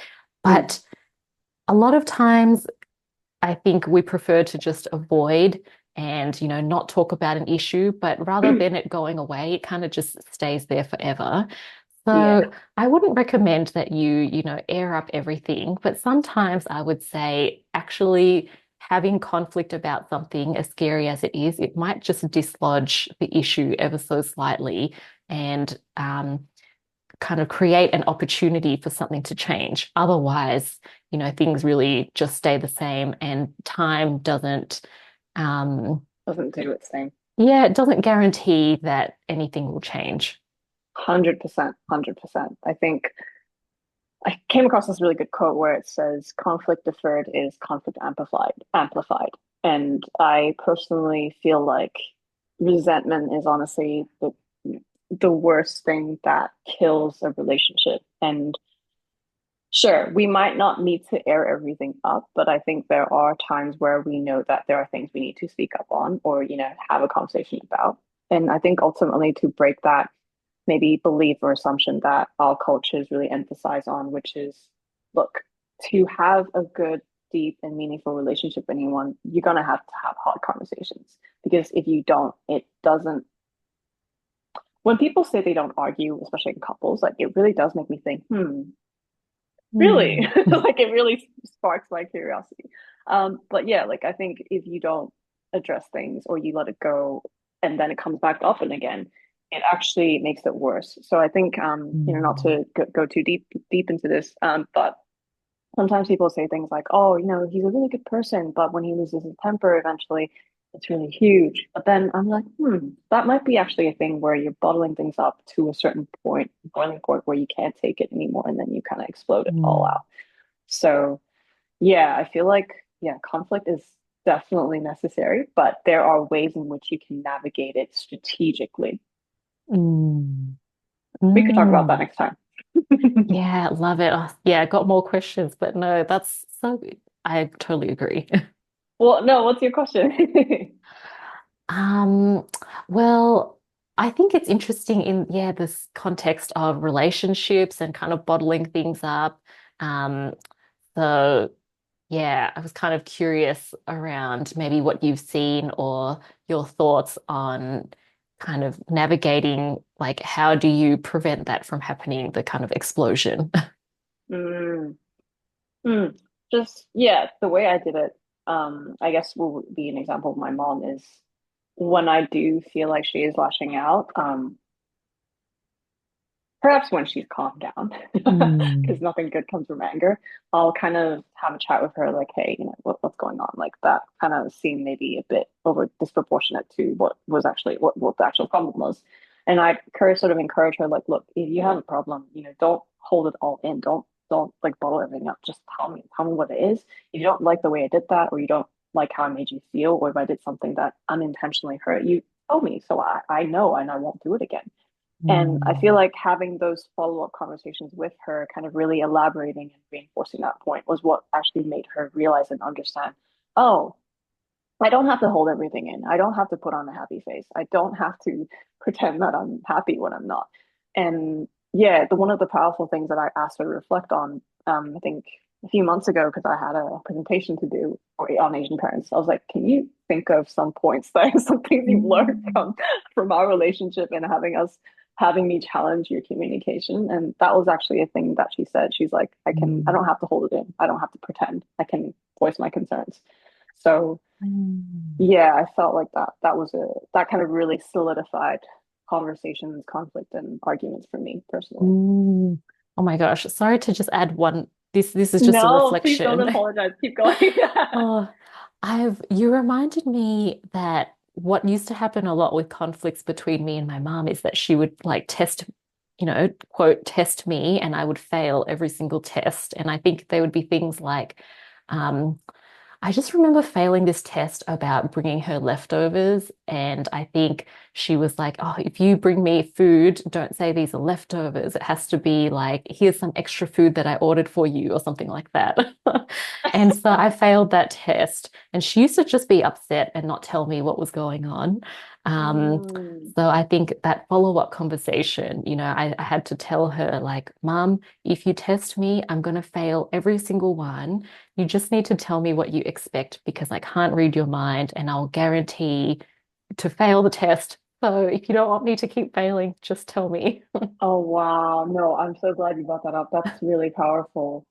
But a lot of times, I think we prefer to just avoid and, not talk about an issue, but rather than it going away, it kind of just stays there forever. yeah. So I wouldn't recommend that you air up everything, but sometimes I would say actually having conflict about something, as scary as it is, it might just dislodge the issue ever so slightly and kind of create an opportunity for something to change. Otherwise, things really just stay the same and time doesn't, um, Doesn't do its thing. yeah, it doesn't guarantee that anything will change. 100%, 100%. I think I came across this really good quote where it says conflict deferred is conflict amplified. And I personally feel like resentment is honestly the worst thing that kills a relationship. And sure, we might not need to air everything up, but I think there are times where we know that there are things we need to speak up on or, have a conversation about. And I think ultimately to break that maybe belief or assumption that our cultures really emphasize on, which is look, to have a good, deep, and meaningful relationship with anyone, you're going to have hard conversations. Because if you don't, it doesn't. When people say they don't argue, especially in couples, like it really does make me think, really? Hmm. Like it really sparks my curiosity. But yeah, like I think if you don't address things or you let it go and then it comes back up and again, it actually makes it worse. So I think not Mm. to go too deep into this, but sometimes people say things like, oh, he's a really good person, but when he loses his temper eventually, it's really huge. But then I'm like, that might be actually a thing where you're bottling things up to a certain point, boiling point where you can't take it anymore, and then you kind of explode it all Mm. out. So yeah, I feel like conflict is definitely necessary, but there are ways in which you can navigate it strategically. Mm. We could talk about that Mm. next time. Yeah, love it. Oh, yeah, got more questions, but no, that's so good. I totally agree. Well, no, what's your question? Um, well, I think it's interesting in, yeah, this context of relationships and kind of bottling things up. Um, so yeah, I was kind of curious around maybe what you've seen or your thoughts on kind of navigating, like how do you prevent that from happening, the kind of explosion? Mm, mm. Just yeah, the way I did it, I guess will be an example of my mom is. when I do feel like she is lashing out, perhaps when she's calmed down, Mm. because nothing good comes from anger, I'll kind of have a chat with her, like, hey, what's going on? Like that kind of seemed maybe a bit over disproportionate to what was actually what the actual problem was. And I sort of encourage her, like, look, if you have a problem, don't hold it all in. Don't like bottle everything up. Just tell me what it is. If you don't like the way I did that, or you don't like how I made you feel, or if I did something that unintentionally hurt you, tell me so I know and I won't do it again. And I feel Mm. like having those follow-up conversations with her, kind of really elaborating and reinforcing that point, was what actually made her realize and understand, oh, I don't have to hold everything in. I don't have to put on a happy face. I don't have to pretend that I'm happy when I'm not. And yeah, one of the powerful things that I asked her to reflect on, I think a few months ago, because I had a presentation to do on Asian parents, I was like, can you think of some points that some things you've learned Mm. from our relationship and having me challenge your communication? And that was actually a thing that she said. She's like, I Mm. don't have to hold it in. I don't have to pretend. I can voice my concerns. So Mm. yeah, I felt like that kind of really solidified conversations, conflict, and arguments for me personally. Mm. Oh my gosh. Sorry to just add one. This is just a No, please don't reflection. apologize. Keep going. Oh, you reminded me that what used to happen a lot with conflicts between me and my mom is that she would like test, quote, test me, and I would fail every single test. And I think there would be things like, um, I just remember failing this test about bringing her leftovers. And I think she was like, oh, if you bring me food, don't say these are leftovers. It has to be like, here's some extra food that I ordered for you or something like that. And so I failed that test. And she used to just be upset and not tell me what was going on. Um, Mm. so I think that follow-up conversation, I had to tell her, like, Mom, if you test me, I'm going to fail every single one. You just need to tell me what you expect because I can't read your mind and I'll guarantee to fail the test. So if you don't want me to keep failing, just tell me. Oh wow. No, I'm so glad you brought that up. That's really powerful.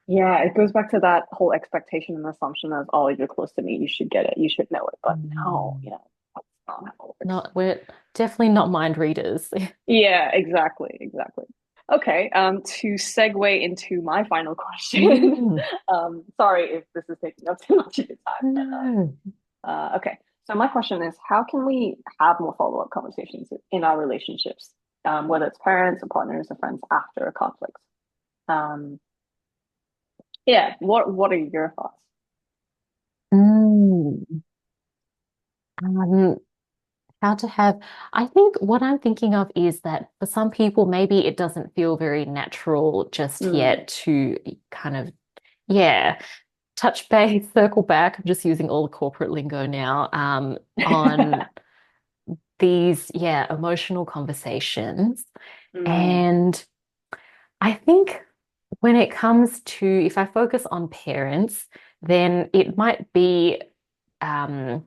Yeah, it goes back to that whole expectation and assumption of, oh, you're close to me, you should get it, you should know it. But no, Mm. that's not how it works. Not, we're definitely not mind readers. Yeah, exactly, exactly. Okay, to segue into my final question. Mm. Sorry if this is taking up too much of your time, No. but okay. So my question is, how can we have more follow-up conversations in our relationships, whether it's parents or partners or friends after a conflict? Um, yeah, what are your thoughts? Mm. Um, how to have, I think what I'm thinking of is that for some people, maybe it doesn't feel very natural just Mm. yet to kind of, yeah, touch base, circle back. I'm just using all the corporate lingo now, on these, yeah, emotional conversations. Mm. And I think when it comes to, if I focus on parents, then um,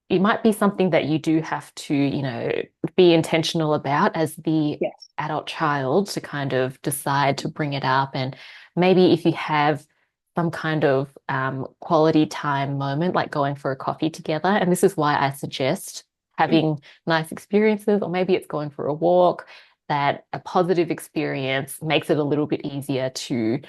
it might be something that you do have to, be intentional about as the Yes. adult child to kind of decide to bring it up. And maybe if you have some kind of quality time moment, like going for a coffee together. And this is why I suggest having nice experiences, or maybe it's going for a walk, that a positive experience makes it a little bit easier to,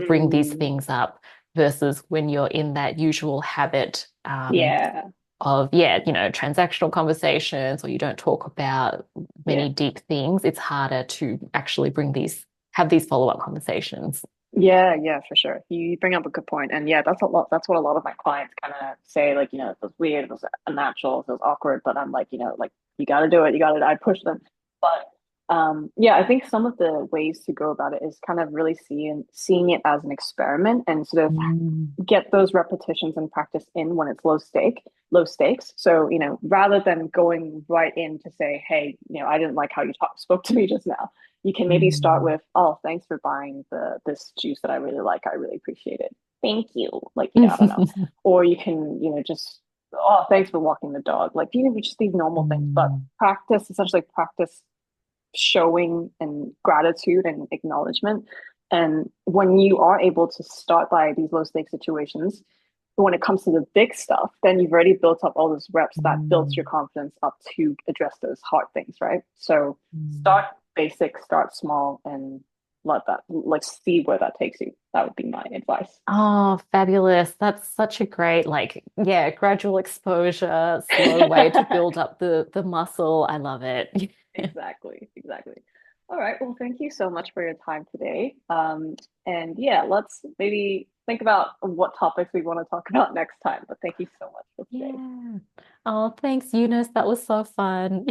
bring these Mm. things up versus when you're in that usual habit. Yeah. Of, yeah, transactional conversations, or you don't talk about Yeah. many deep things, it's harder to actually have these follow-up conversations. Yeah, yeah, for sure. You bring up a good point. And yeah, that's a lot. That's what a lot of my clients kind of say, like, it feels weird, it feels unnatural, it feels awkward, but I'm like, like you gotta do it, I push them. But yeah, I think some of the ways to go about it is kind of really seeing it as an experiment and sort of Mm. get those repetitions and practice in when it's low stakes. So, rather than going right in to say, hey, I didn't like how you spoke to me just now, you can maybe start Mm. with, oh, thanks for buying this juice that I really like. I really appreciate it. Thank you. Like, I don't know. Or you can, just, oh, thanks for walking the dog. Like, just these normal things, but Mm. essentially practice showing and gratitude and acknowledgement. And when you are able to start by these low stakes situations, when it comes to the big stuff, then you've already built up all those reps that builds your Mm, confidence up to address those hard things, right? So mm. start basic, start small, and let that like see where that takes you. That would be my advice. Oh, fabulous. That's such a great, like, yeah, gradual exposure, slow way to build up the muscle. I love it. Exactly, exactly. All right. Well, thank you so much for your time today. And yeah, let's maybe think about what topics we want to talk about next time. But thank you so much for today. Yeah. Oh, thanks, Eunice. That was so fun.